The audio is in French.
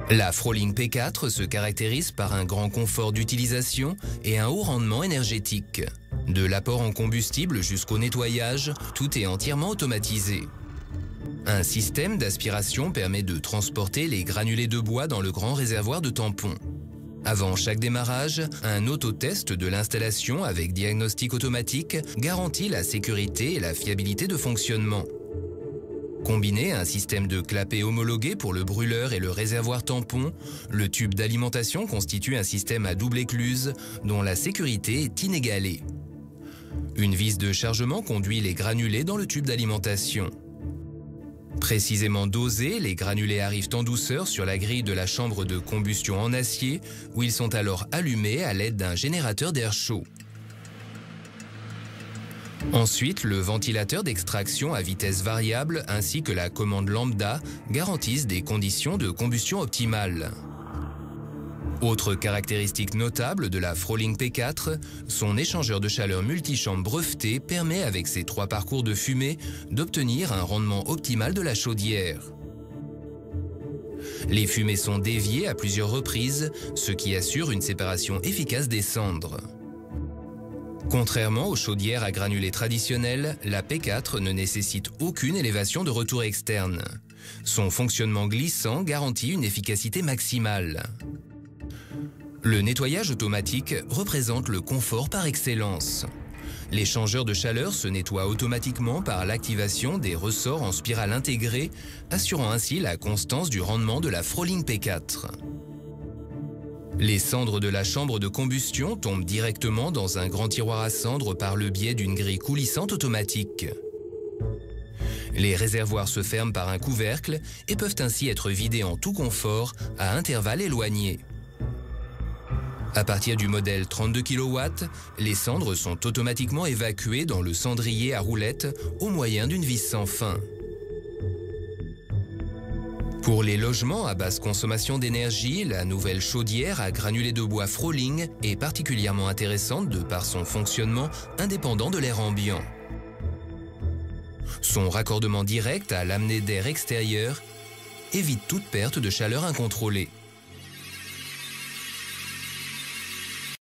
La Froling P4 se caractérise par un grand confort d'utilisation et un haut rendement énergétique. De l'apport en combustible jusqu'au nettoyage, tout est entièrement automatisé. Un système d'aspiration permet de transporter les granulés de bois dans le grand réservoir de tampons. Avant chaque démarrage, un autotest de l'installation avec diagnostic automatique garantit la sécurité et la fiabilité de fonctionnement. Combiné à un système de clapet homologué pour le brûleur et le réservoir tampon, le tube d'alimentation constitue un système à double écluse dont la sécurité est inégalée. Une vis de chargement conduit les granulés dans le tube d'alimentation. Précisément dosés, les granulés arrivent en douceur sur la grille de la chambre de combustion en acier, où ils sont alors allumés à l'aide d'un générateur d'air chaud. Ensuite, le ventilateur d'extraction à vitesse variable ainsi que la commande lambda garantissent des conditions de combustion optimales. Autre caractéristique notable de la Froling P4, son échangeur de chaleur multichambre breveté permet avec ses 3 parcours de fumée d'obtenir un rendement optimal de la chaudière. Les fumées sont déviées à plusieurs reprises, ce qui assure une séparation efficace des cendres. Contrairement aux chaudières à granulés traditionnelles, la P4 ne nécessite aucune élévation de retour externe. Son fonctionnement glissant garantit une efficacité maximale. Le nettoyage automatique représente le confort par excellence. L'échangeur de chaleur se nettoie automatiquement par l'activation des ressorts en spirale intégrée, assurant ainsi la constance du rendement de la Froling P4. Les cendres de la chambre de combustion tombent directement dans un grand tiroir à cendres par le biais d'une grille coulissante automatique. Les réservoirs se ferment par un couvercle et peuvent ainsi être vidés en tout confort à intervalles éloignés. À partir du modèle 32 kW, les cendres sont automatiquement évacuées dans le cendrier à roulettes au moyen d'une vis sans fin. Pour les logements à basse consommation d'énergie, la nouvelle chaudière à granulés de bois Froling est particulièrement intéressante de par son fonctionnement indépendant de l'air ambiant. Son raccordement direct à l'amener d'air extérieur évite toute perte de chaleur incontrôlée.